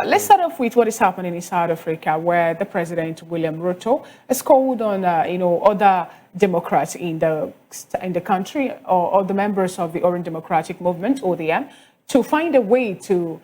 Let's start off with what is happening in South Africa, where the President William Ruto has called on other Democrats in the country, or the members of the Orange Democratic Movement (ODM) to find a way to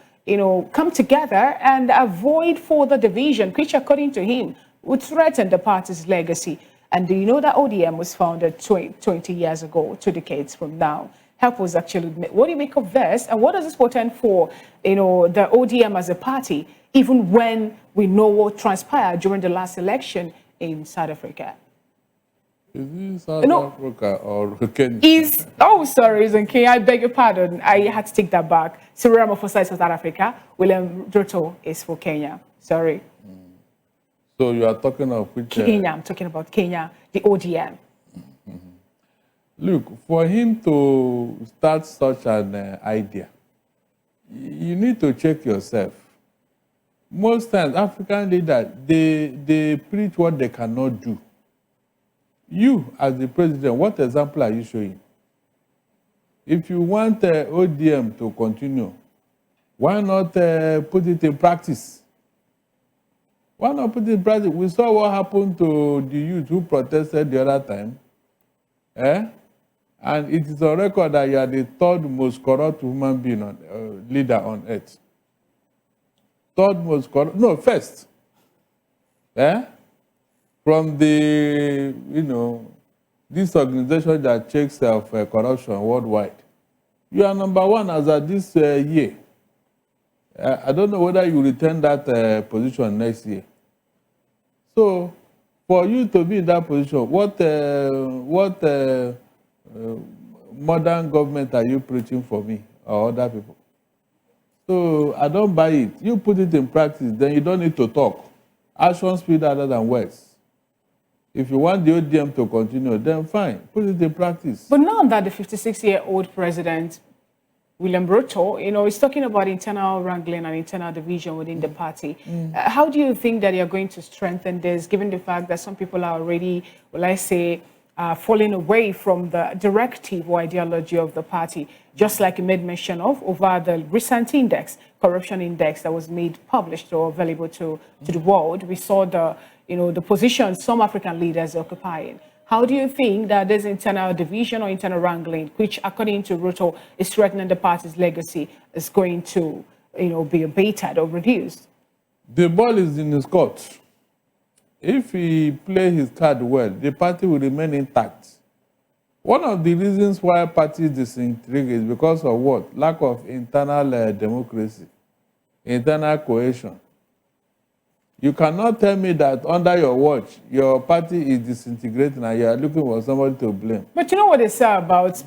come together and avoid further division, which, according to him, would threaten the party's legacy. And do you know that ODM was founded 20 years ago, 2 decades from now? Help us actually, what do you make of this? And what does this portend for, the ODM as a party, even when we know what transpired during the last election in South Africa? Is it South Africa or Kenya? Sorry, it's in Kenya. I beg your pardon. I had to take that back. Cyril Ramaphosa is for South Africa. William Ruto is for Kenya. Sorry. So you are talking of which? Kenya. I'm talking about Kenya, the ODM. Look, for him to start such an idea, you need to check yourself. Most times, African leaders, they preach what they cannot do. You, as the president, what example are you showing? If you want ODM to continue, why not put it in practice? Why not put it in practice? We saw what happened to the youth who protested the other time. And it is on record that you are the third most corrupt human being leader on earth. Third most corrupt, no, first. From the, this organization that checks corruption worldwide. You are number 1 as of this year. I don't know whether you return that position next year. So, for you to be in that position, what modern government are you preaching for me or other people? So I don't buy it. You put it in practice, then you don't need to talk. Action speak other than words. If you want the ODM to continue, then fine, put it in practice. But now that the 56-year-old president, William Ruto, is talking about internal wrangling and internal division within the party. How do you think that you're going to strengthen this, given the fact that some people are already, falling away from the directive or ideology of the party, just like you made mention of over the recent corruption index that was published or available to the world? We saw the position some African leaders are occupying. How do you think that this internal division or internal wrangling, which according to Ruto is threatening the party's legacy, is going to be abated or reduced? The ball is in his court. If he plays his card well, the party will remain intact. One of the reasons why parties disintegrate is because of what? Lack of internal democracy, internal cohesion. You cannot tell me that under your watch, your party is disintegrating and you are looking for somebody to blame. But you know what they say about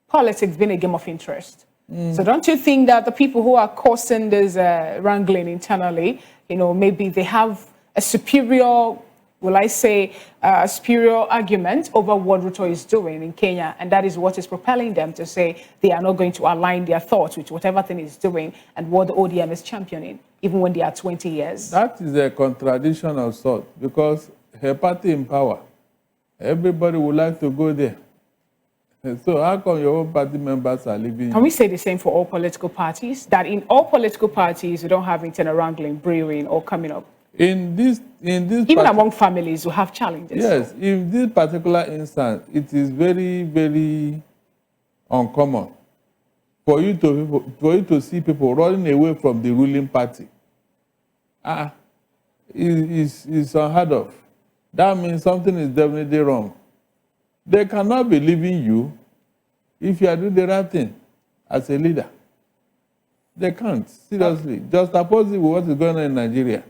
politics being a game of interest? So don't you think that the people who are causing this wrangling internally, maybe they have a superior, superior argument over what Ruto is doing in Kenya, and that is what is propelling them to say they are not going to align their thoughts with whatever thing he's doing and what the ODM is championing, even when they are 20 years. That is a contradiction of sort, because her party in power, everybody would like to go there. So how come your own party members are leaving? Can we say the same for all political parties? That in all political parties, you don't have internal wrangling brewing or coming up? In this even among families who have challenges. Yes, in this particular instance, it is very, very uncommon for you to see people running away from the ruling party. It's unheard of. That means something is definitely wrong. They cannot be leaving you if you are doing the right thing as a leader. They can't, seriously. Just opposite what is going on in Nigeria.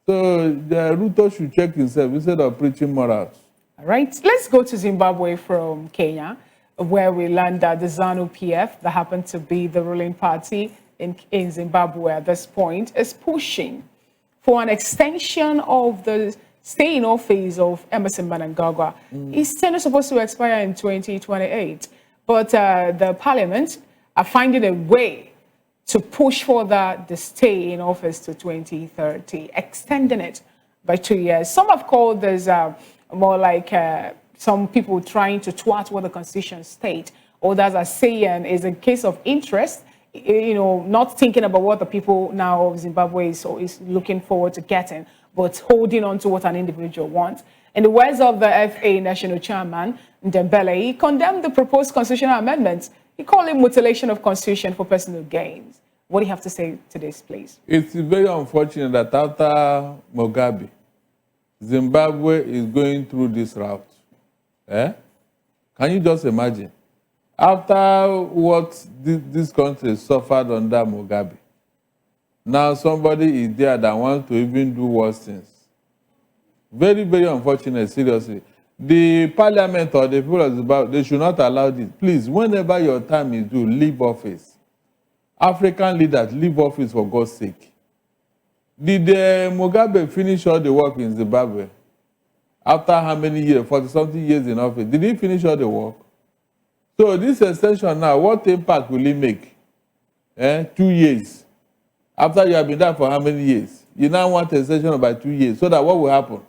So the Ruto should check himself instead of preaching morals. All right, let's go to Zimbabwe from Kenya, where we learned that the ZANU-PF, that happened to be the ruling party in Zimbabwe at this point, is pushing for an extension of the stay in office of Emerson Mnangagwa. His tenure is supposed to expire in 2028, but the parliament are finding a way to push for the stay in office to 2030, extending it by 2 years. Some have called this more like some people trying to thwart what the constitution states. Others are saying is a case of interest not thinking about what the people now of Zimbabwe is looking forward to getting, but holding on to what an individual wants. In the words of the FA National Chairman, Ndembele, he condemned the proposed constitutional amendments. He called it mutilation of constitution for personal gains. What do you have to say to this, please? It's very unfortunate that after Mugabe, Zimbabwe is going through this route. Can you just imagine? After what this country suffered under Mugabe, now somebody is there that wants to even do worse things. Very, very unfortunate, seriously. The parliament or the people of Zimbabwe, they should not allow this. Please, whenever your time is due, leave office. African leaders, leave office for God's sake. Did Mugabe finish all the work in Zimbabwe? After how many years? 40-something years in office. Did he finish all the work? So this extension now, what impact will it make? 2 years. After you have been there for how many years? You now want an extension by 2 years. So that what will happen?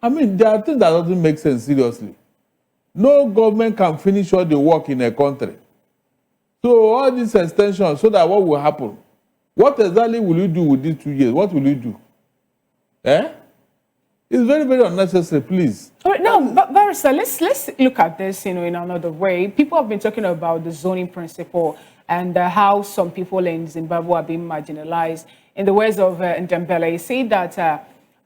I mean, there are things that doesn't make sense, seriously. No government can finish all the work in a country. So all this extension, so that what will happen? What exactly will you do with these 2 years? What will you do? It's very, very unnecessary, please. All right, now, Barrister, let's look at this, in another way. People have been talking about the zoning principle and how some people in Zimbabwe are being marginalized. In the words of Ndembele, he said that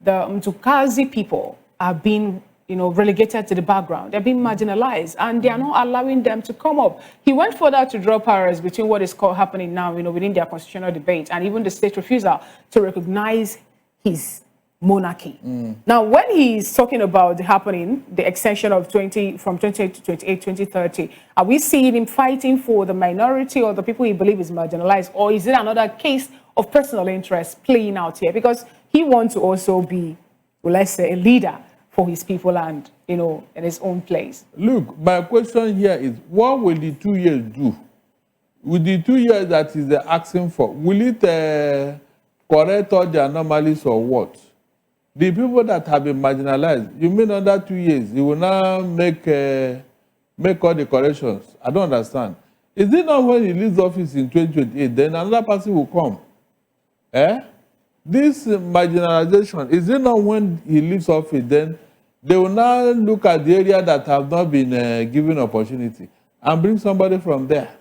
the Mtukazi people are being, relegated to the background. They're being marginalized, and they are not allowing them to come up. He went further to draw parallels between what is happening now, within their constitutional debate, and even the state's refusal to recognize his monarchy. Now, when he's talking about the extension of from 28 to 28, 2030, are we seeing him fighting for the minority or the people he believes is marginalized, or is it another case of personal interest playing out here? Because he wants to also be, well, let's say, a leader for his people and, in his own place. Look, my question here is, what will the 2 years do? With the 2 years that is asking for, will it correct all the anomalies or what? The people that have been marginalized, you mean under 2 years, you will now make all the corrections? I don't understand. Is it not when he leaves office in 2028, then another person will come? This marginalization, is it not when he leaves office, then they will now look at the area that have not been given opportunity and bring somebody from there?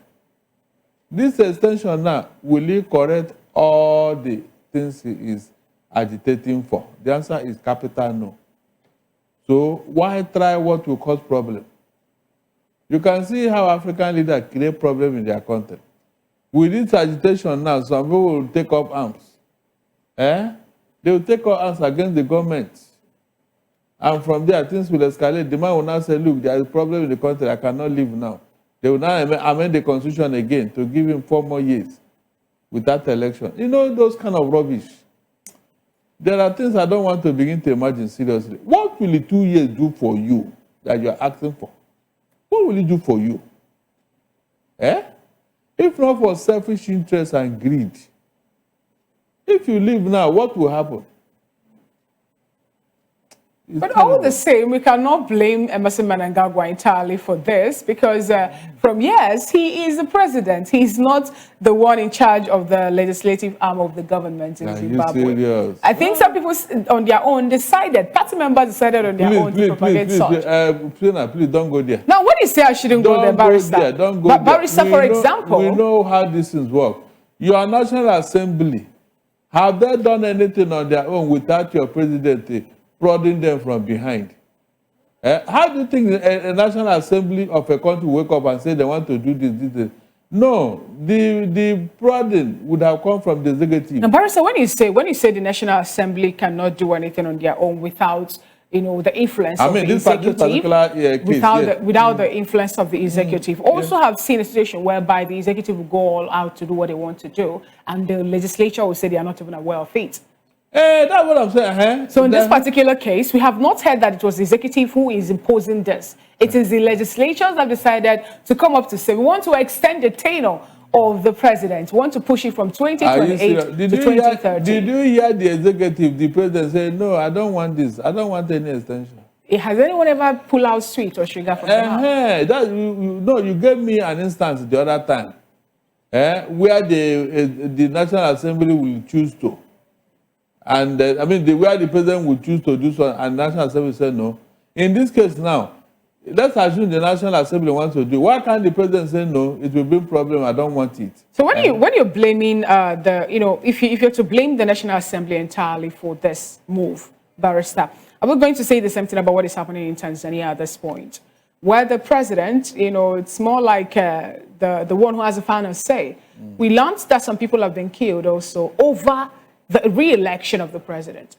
This extension now, will it correct all the things he is agitating for? The answer is capital no. So why try what will cause problem? You can see how African leaders create problem in their country. With this agitation now, some people will take up arms. They will take up arms against the government. And from there, things will escalate. The man will now say, look, there is a problem in the country, I cannot live now. They will now amend the constitution again to give him 4 more years with that election. Those kind of rubbish. There are things I don't want to begin to imagine seriously. What will the 2 years do for you that you are asking for? What will it do for you? If not for selfish interest and greed. If you leave now, what will happen? But all the same, we cannot blame Emerson Mnangagwa entirely for this, because from years, he is the president. He's not the one in charge of the legislative arm of the government in Zimbabwe. I think some people on their own decided, party members decided on their own to propagate such. Please don't go there. Now, when you say I shouldn't go there, Barrister, don't go there. Barrister, for example. We know how these things work. Your National Assembly, have they done anything on their own without your president prodding them from behind? How do you think a National Assembly of a country wake up and say they want to do this? No, the prodding would have come from the executive. Now, Barrister, when you say the National Assembly cannot do anything on their own without the influence of the executive, without the influence of the executive, also have seen a situation whereby the executive will go all out to do what they want to do, and the legislature will say they are not even aware of it. That's what I'm saying. So in this particular case, we have not heard that it was the executive who is imposing this. It is the legislatures that decided to come up to say, we want to extend the tenure of the president. We want to push it from 2028 to 2030. Did you hear the executive, the president, say, no, I don't want this. I don't want any extension? Has anyone ever pulled out sweet or sugar from the mouth? No, you gave me an instance the other time. where the National Assembly will choose to. And I mean, where the president will choose to do so, and the National Assembly said no. In this case now, let's assume the National Assembly wants to do. Why can't the president say no? It will be a problem. I don't want it. So when you're blaming if you're to blame the National Assembly entirely for this move, Barrister, are we going to say the same thing about what is happening in Tanzania at this point, where the president, it's more like the one who has a final say. We learned that some people have been killed also over the re-election of the president.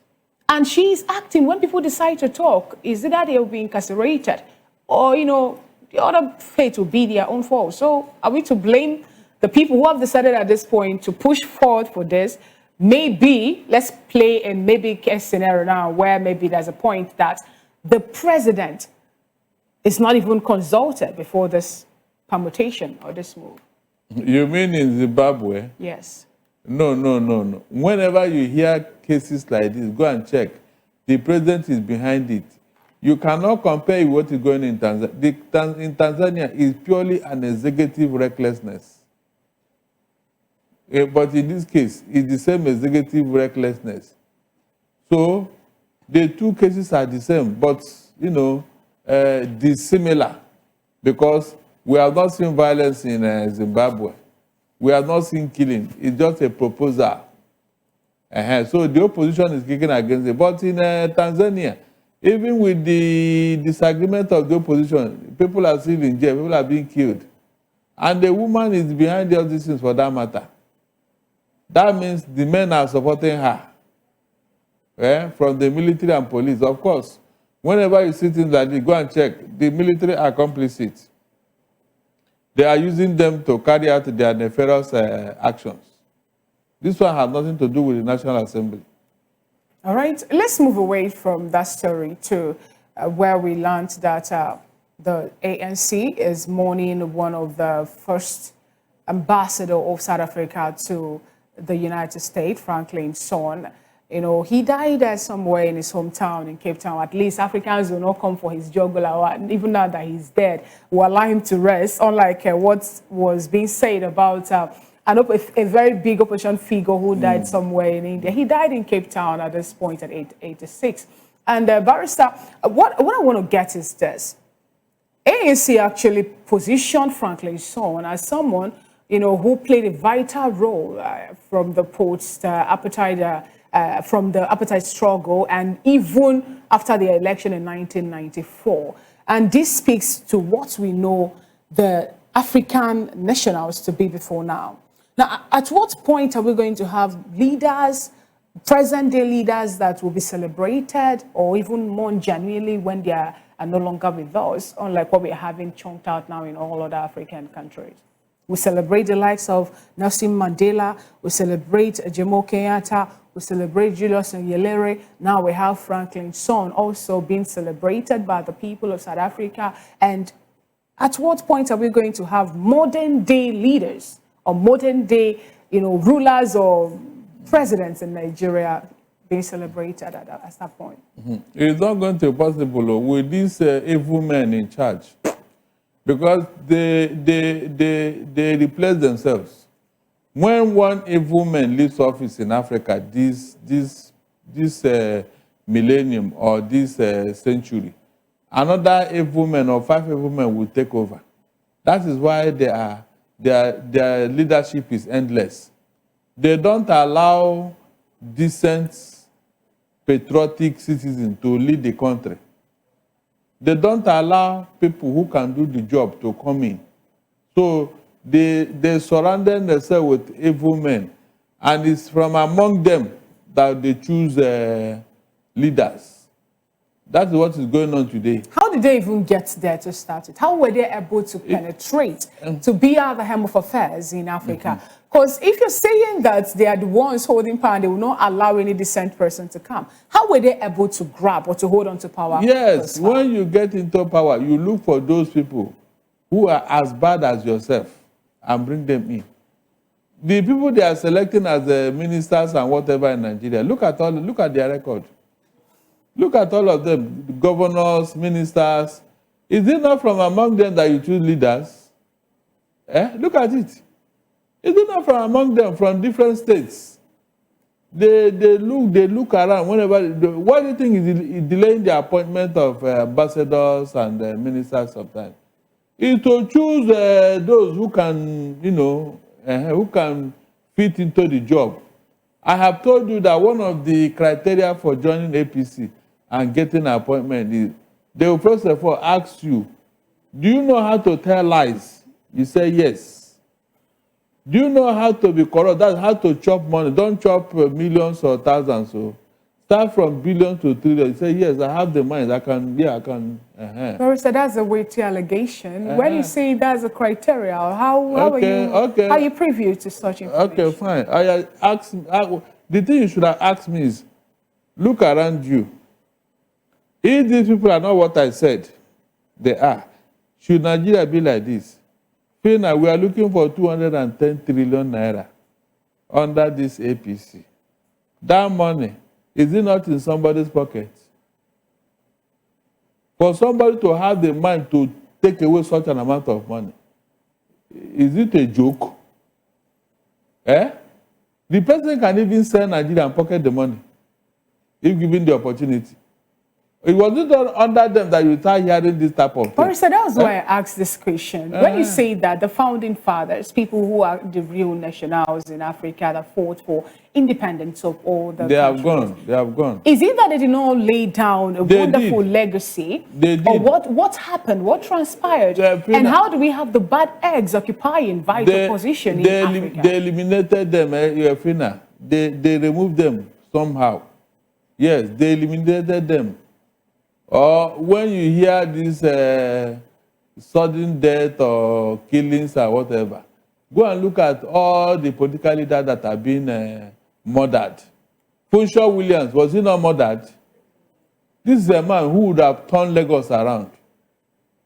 And she's acting when people decide to talk. Is it that they'll be incarcerated? Or, the other fate will be their own fault. So are we to blame the people who have decided at this point to push forward for this? Maybe, let's play a maybe case scenario now where maybe there's a point that the president is not even consulted before this permutation or this move. You mean in Zimbabwe? Yes. No. Whenever you hear cases like this, go and check. The president is behind it. You cannot compare what is going on in Tanzania. In Tanzania, it's purely an executive recklessness. But in this case, it's the same executive recklessness. So the two cases are the same, but, dissimilar. Because we have not seen violence in Zimbabwe. We have not seen killing. It's just a proposal. So the opposition is kicking against it. But in Tanzania, even with the disagreement of the opposition, people are still in jail, people are being killed. And the woman is behind all these things for that matter. That means the men are supporting her. From the military and police. Of course, whenever you see things like this, go and check. The military are complicit. They are using them to carry out their nefarious actions. This one has nothing to do with the National Assembly. All right, let's move away from that story to where we learned that the ANC is mourning one of the first ambassador of South Africa to the United States, Franklin's son. He died somewhere in his hometown in Cape Town. At least Africans will not come for his jugular. Even now that he's dead, we'll allow him to rest, unlike what was being said about a very big opposition figure who died somewhere in India. He died in Cape Town at this point at 86. And Barrister, what I want to get is this. ANC actually positioned Franklin's son as someone, who played a vital role from the post-apartheid from the apartheid struggle, and even after the election in 1994. And this speaks to what we know the African nationals to be before now. Now, at what point are we going to have leaders, present-day leaders that will be celebrated, or even more genuinely when they are no longer with us, unlike what we're having chunked out now in all other African countries? We celebrate the likes of Nelson Mandela, we celebrate Jomo Kenyatta, we celebrate Julius Nyerere. Now we have Franklin's son also being celebrated by the people of South Africa. And at what point are we going to have modern day leaders or modern day, rulers or presidents in Nigeria being celebrated at that point? It's not going to be possible with these evil men in charge, because they replace themselves. When one evil man leaves office in Africa, this millennium or this century, another evil man or 5 evil men will take over. That is why their leadership is endless. They don't allow decent, patriotic citizens to lead the country. They don't allow people who can do the job to come in. So they surrounded themselves with evil men. And it's from among them that they choose leaders. That's what is going on today. How did they even get there to start it? How were they able to penetrate, to be at the helm of affairs in Africa? Because if you're saying that they are the ones holding power and they will not allow any decent person to come, how were they able to grab or to hold on to power? Yes, when you get into power, you look for those people who are as bad as yourself and bring them in. The people they are selecting as ministers and whatever in Nigeria, look at their record. Look at all of them, the governors, ministers. Is it not from among them that you choose leaders? Look at it. Is it not from among them, from different states? They look around whenever. What do you think is delaying the appointment of ambassadors and ministers sometimes? Is to choose those who can, who can fit into the job. I have told you that one of the criteria for joining APC and getting an appointment is they will first of all ask you, do you know how to tell lies? You say yes. Do you know how to be corrupt? That's how to chop money. Don't chop millions or thousands. So start from billions to trillions. You say, yes, I have the mind. I can. Barrister, that's a weighty allegation. When you say that's a criteria, how are you privy to such information? Okay, fine. The thing you should have asked me is, look around you. If these people are not what I said, they are. Should Nigeria be like this? Fina, we are looking for 210 trillion naira under this APC. That money, is it not in somebody's pocket? For somebody to have the mind to take away such an amount of money, is it a joke? The person can even sell Nigeria and pocket the money if given the opportunity. It wasn't under them that you start hearing this type of thing. Barrister, that's why I asked this question. When you say that the founding fathers, people who are the real nationals in Africa that fought for independence of all the countries, they have gone. Is it that they did not lay down a wonderful legacy? They did. Or what happened? What transpired? And how do we have the bad eggs occupying vital position in Africa? They eliminated them, Fina. They removed them somehow. Yes, they eliminated them. Or when you hear this sudden death or killings or whatever, go and look at all the political leaders that have been murdered. Funshaw Williams, was he not murdered? This is a man who would have turned Lagos around.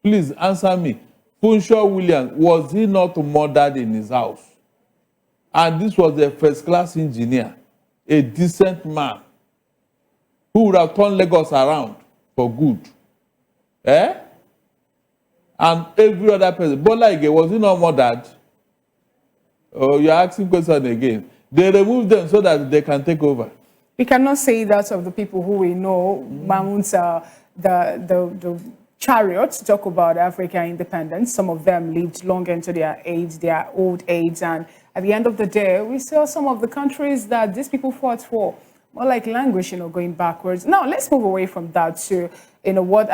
Please answer me. Funshaw Williams, was he not murdered in his house? And this was a first-class engineer, a decent man, who would have turned Lagos around for good. And every other person. Bola Ige, was he not murdered? Oh, you're asking question again. They removed them so that they can take over. We cannot say that of the people who we know, mounts the chariots to talk about African independence. Some of them lived long into their age, their old age, and at the end of the day, we saw some of the countries that these people fought for more like language, going backwards. Now, let's move away from that to, what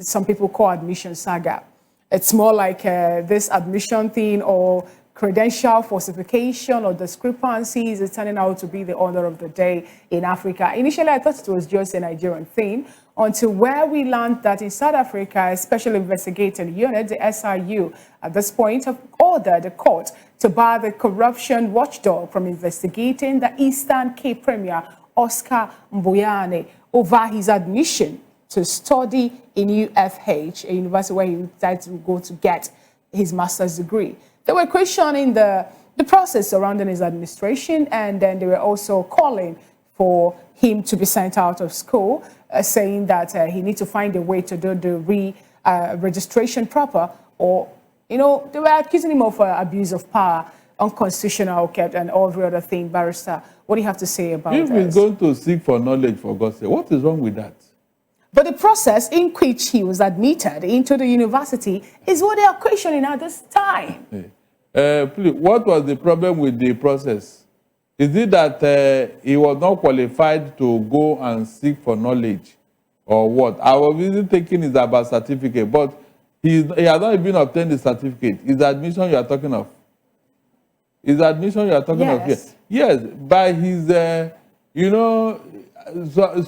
some people call admission saga. It's more like this admission thing or credential falsification or discrepancies is turning out to be the order of the day in Africa. Initially, I thought it was just a Nigerian thing until where we learned that in South Africa, a special investigating unit, the SIU, at this point have ordered the court to bar the corruption watchdog from investigating the Eastern Cape Premier Oscar Mbuyane over his admission to study in UFH, a university where he decided to go to get his master's degree. They were questioning the process surrounding his administration, and then they were also calling for him to be sent out of school, saying that he needs to find a way to do the registration proper, or, they were accusing him of abuse of power, unconstitutional, kept, and all the other thing. Barrister, what do you have to say about this? If he's going to seek for knowledge, for God's sake, what is wrong with that? But the process in which he was admitted into the university is what they are questioning at this time. Please, what was the problem with the process? Is it that he was not qualified to go and seek for knowledge, or what? I was really thinking his birth certificate, but he has not even obtained the certificate. Is the admission you are talking of? Is the admission you are talking of here? Yes, by his,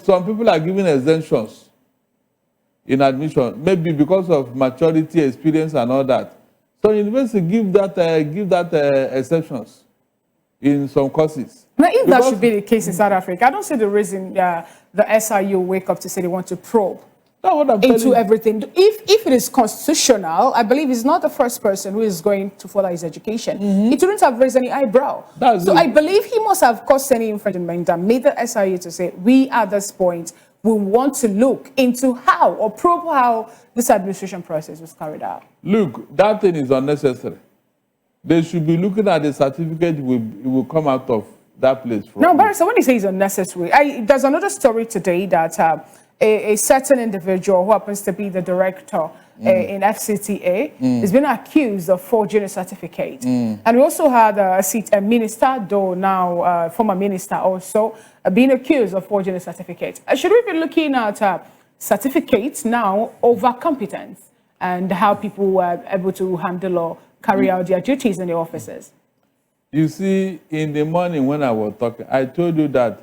some people are giving exemptions in admission, maybe because of maturity, experience, and all that. So university give that exceptions in some courses. Now, if that should be the case in South Africa, I don't see the reason the SIU wake up to say they want to probe into everything. If it is constitutional, I believe he's not the first person who is going to follow his education. It wouldn't have raised any eyebrow. I believe he must have caused any infringement that made the SIU to say, we at this point, we want to look into how or probe how this administration process was carried out. Look, that thing is unnecessary. They should be looking at the certificate will come out of that place. No, Barrister, when you say it's unnecessary, there's another story today that a certain individual who happens to be the director in FCTA is being accused of forging a certificate. And we also had a minister, though now former minister also, being accused of forging a certificate. Should we be looking at certificates now over competence and how people were able to handle or carry out their duties in the offices? You see, in the morning when I was talking, I told you that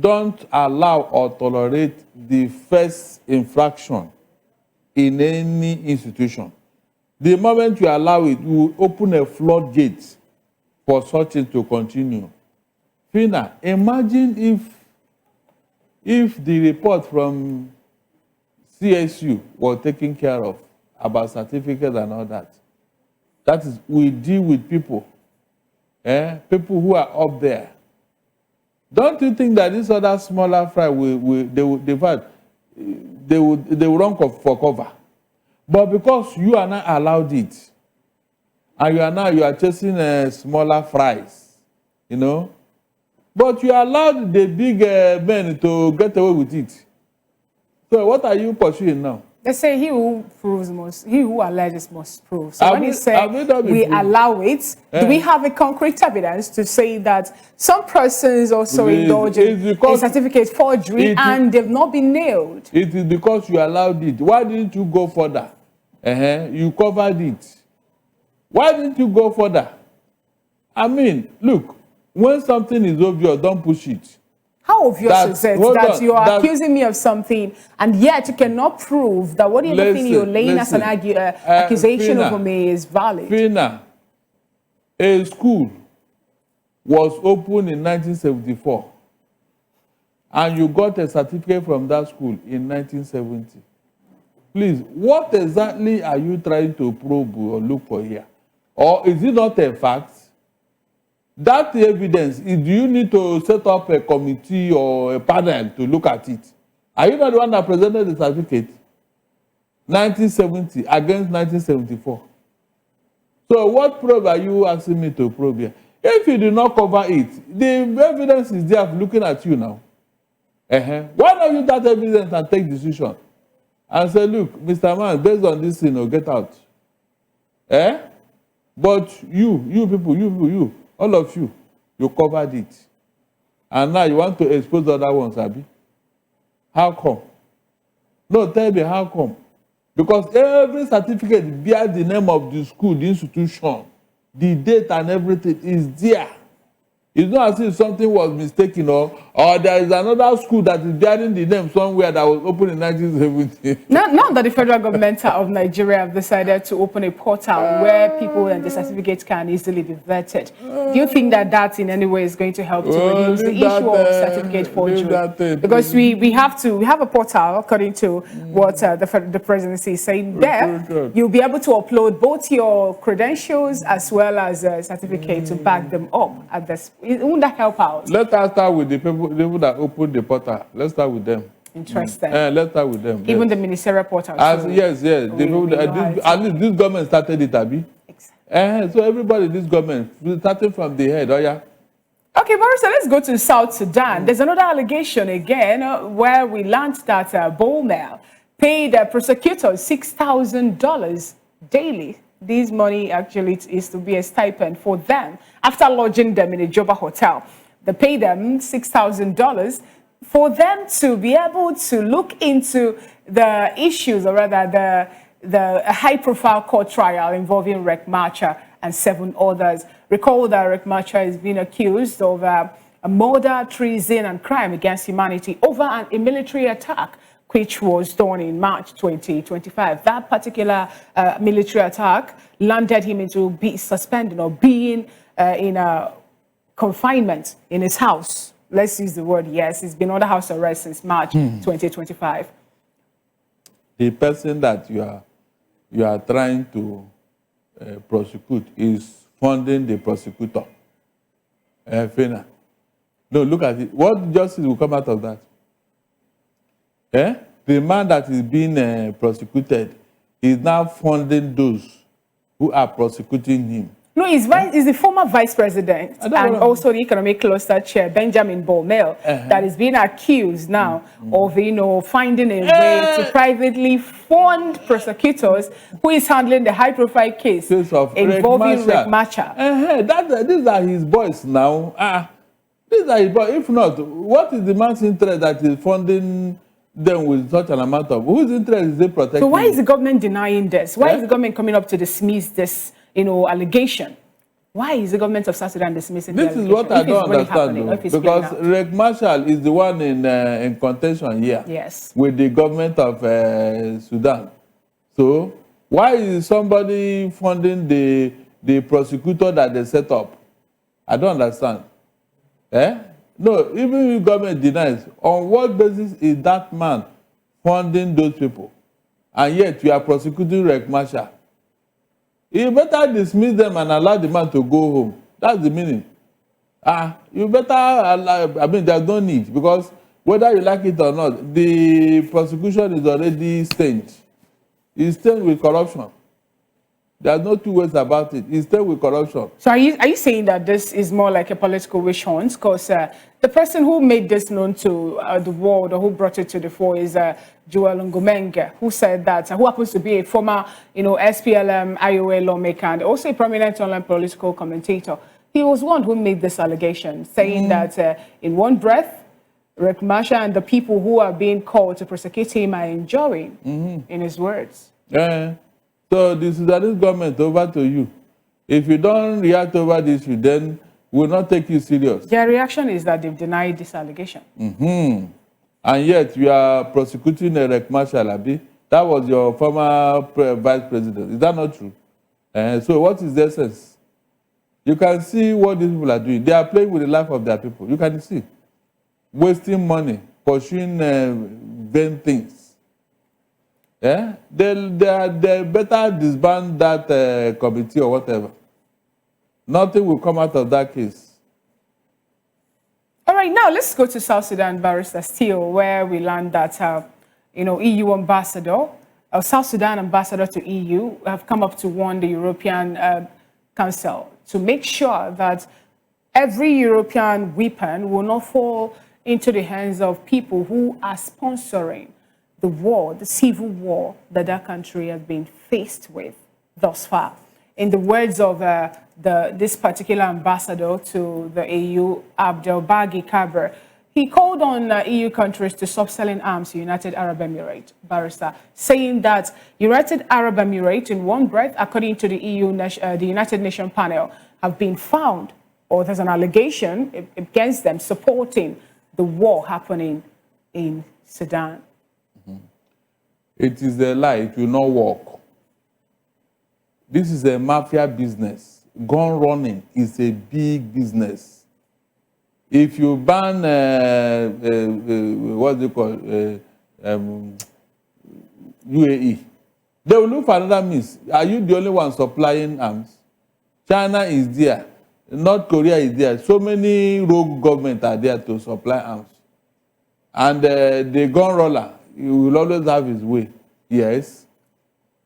don't allow or tolerate the first infraction in any institution. The moment you allow it, you will open a floodgate for such things to continue. Fina, imagine if the report from CSU was taken care of about certificates and all that. That is, we deal with people. People who are up there. Don't you think that this other smaller fry they will run for cover? But because you are not allowed it, and you are chasing smaller fries, you know. But you allowed the big men to get away with it. So what are you pursuing now? They say he who alleges must prove. So when you say we allow it, do we have a concrete evidence to say that some persons also indulge in certificate forgery and they've not been nailed? It is because you allowed it. Why didn't you go further? You covered it. Why didn't you go further? I mean, look, when something is obvious, don't push it. How obvious is it that you are accusing me of something and yet you cannot prove that whatever thing you're laying as an accusation over me is valid? Fina, a school was opened in 1974 and you got a certificate from that school in 1970. Please, what exactly are you trying to probe or look for here? Or is it not a fact? That evidence, do you need to set up a committee or a panel to look at it? Are you not the one that presented the certificate? 1970 against 1974. So what probe are you asking me to probe here? If you do not cover it, the evidence is there looking at you now. Why not use that evidence and take decision? And say, look, Mr. Man, based on this thing, get out. But you people, all of you, you covered it. And now you want to expose the other ones, Abi? How come? No, tell me how come? Because every certificate bears the name of the school, the institution, the date and everything is there. It's not as if something was mistaken or there is another school that is bearing the name somewhere that was opened in 1970. Now that the federal government of Nigeria have decided to open a portal where people and the certificates can easily be vetted, do you think that in any way is going to help to reduce the issue of certificate forgery? Because we have a portal according to what the presidency is saying. There, you'll be able to upload both your credentials as well as a certificate to back them up at this. Won't that help out? Let us start with the people that opened the portal. Let's start with them. Interesting. Let's start with them. Even the ministerial portal. Yes. At least this government started it, Abi. Exactly. So everybody, this government, starting from the head, yeah. Okay, Barrister, let's go to South Sudan. There's another allegation again where we learned that Bolmel paid prosecutors $6,000 daily. This money actually is to be a stipend for them after lodging them in a Juba hotel. They pay them $6,000 for them to be able to look into the issues, or rather the high-profile court trial involving Riek Machar and 7 others. Recall that Riek Machar is being accused of a murder, treason, and crime against humanity over a military attack which was done in March 2025. That particular military attack landed him into suspending or being in a confinement in his house. Let's use the word, yes. He's been under house arrest since March 2025. The person that you are trying to prosecute is funding the prosecutor. Fina. No, look at it. What justice will come out of that? The man that is being prosecuted is now funding those who are prosecuting him. No, it's the former vice president and also the economic cluster chair, Benjamin Bolmel, that is being accused now of, finding a way to privately fund prosecutors who is handling the high-profile case involving Riek Machar. These are his boys now. These are his boys. If not, what is the man's interest that is funding them with such an amount of? Whose interest is they protecting? So why is the government denying this? Why is the government coming up to dismiss this, allegation? Why is the government of South Sudan dismissing this the is what I don't understand, because Riek Machar is the one in contention here. Yes. With the government of Sudan. So why is somebody funding the prosecutor that they set up? I don't understand. No, even if government denies, on what basis is that man funding those people? And yet you are prosecuting Riek Machar. You better dismiss them and allow the man to go home. That's the meaning. You better allow, there's no need, because whether you like it or not, the prosecution is already stained. It's stained with corruption. There's no two ways about it. It's stained with corruption. So are you saying that this is more like a political witch hunt? Because the person who made this known to the world, or who brought it to the fore, is Joel Ngumenge, who said that, who happens to be a former, SPLM, IOA lawmaker, and also a prominent online political commentator. He was one who made this allegation, saying that in one breath, Riek Machar and the people who are being called to prosecute him are enjoying, in his words. So the Sudanese government, over to you. If you don't react over this issue, then we'll not take you serious. Their reaction is that they've denied this allegation. And yet you are prosecuting Riek Machar, Abi. That was your former vice president. Is that not true? So what is the essence? You can see what these people are doing. They are playing with the life of their people. You can see. Wasting money, pursuing vain things. They better disband that committee or whatever. Nothing will come out of that case. All right, now let's go to South Sudan, Barrister Steele, where we learned that EU ambassador, South Sudan ambassador to EU, have come up to warn the European Council to make sure that every European weapon will not fall into the hands of people who are sponsoring the war, the civil war that country has been faced with thus far. In the words of this particular ambassador to the EU, Abdelbagi Kaber, he called on EU countries to stop selling arms to United Arab Emirates, Barrister, saying that United Arab Emirates, in one breath, according to the the United Nations panel, have been found, or there's an allegation against them, supporting the war happening in Sudan. It is a lie. It will not work. This is a mafia business. Gun running is a big business. If you ban, what's it called, UAE, they will look for another means. Are you the only one supplying arms? China is there. North Korea is there. So many rogue governments are there to supply arms. And the gun roller, he will always have his way. Yes.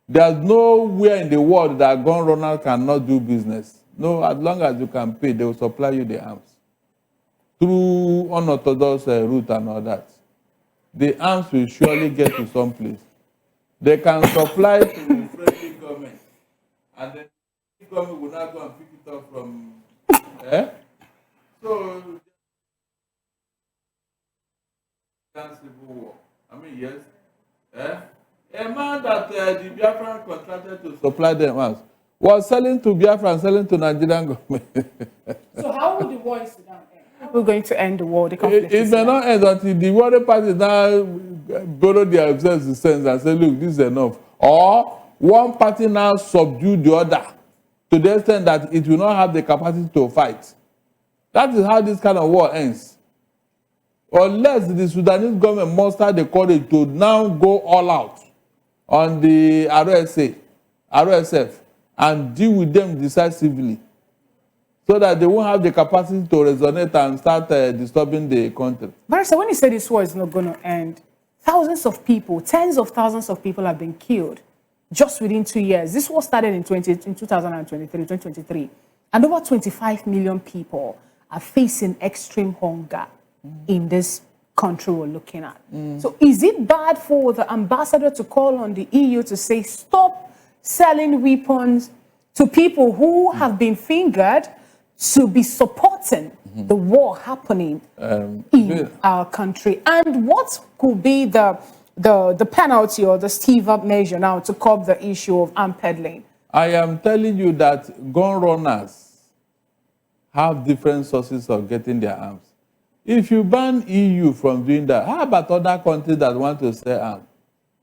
There's nowhere in the world that gun runner cannot do business. No, as long as you can pay, they will supply you the arms. Through unorthodox route and all that. The arms will surely get to some place. They can supply to the friendly government. And then the government will not go and pick it up from... So... civil war. Yes. A man that the Biafran contracted to supply them arms was selling to Biafra and selling to Nigerian government. So how would the war in Sudan end? How are we going to end the war, the conflict? It may not end until the warring parties now borrow their sense and say, look, this is enough. Or one party now subdue the other to the extent that it will not have the capacity to fight. That is how this kind of war ends. Unless the Sudanese government muster the courage to now go all out on the RSF and deal with them decisively, so that they won't have the capacity to resonate and start disturbing the country. Barrister, when you say this war is not going to end, thousands of people, tens of thousands of people have been killed just within 2 years. This was started in 2023, and over 25 million people are facing extreme hunger in this country we're looking at. So is it bad for the ambassador to call on the EU to say, stop selling weapons to people who have been fingered to be supporting the war happening in our country? And what could be the penalty or the steve-up measure now to curb the issue of arm peddling? I am telling you that gun runners have different sources of getting their arms. If you ban EU from doing that, how about other countries that want to sell arms?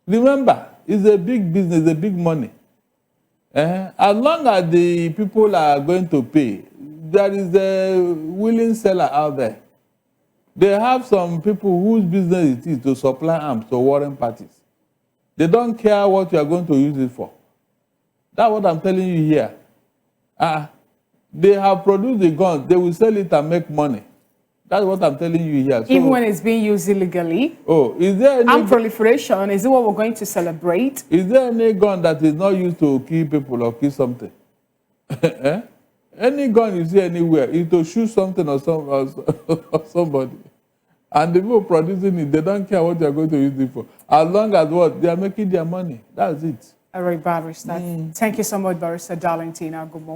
Remember, it's a big business, a big money. As long as the people are going to pay, there is a willing seller out there. They have some people whose business it is to supply arms to warring parties. They don't care what you are going to use it for. That's what I'm telling you here. They have produced the guns, they will sell it and make money. That's what I'm telling you here. So, even when it's being used illegally? Oh, is there any armed proliferation, is it what we're going to celebrate? Is there any gun that is not used to kill people or kill something? Any gun you see anywhere is to shoot something or somebody. And the people producing it, they don't care what they're going to use it for. As long as what? They are making their money. That's it. All right, Barrister. Thank you so much, Barrister Darlington. Good morning.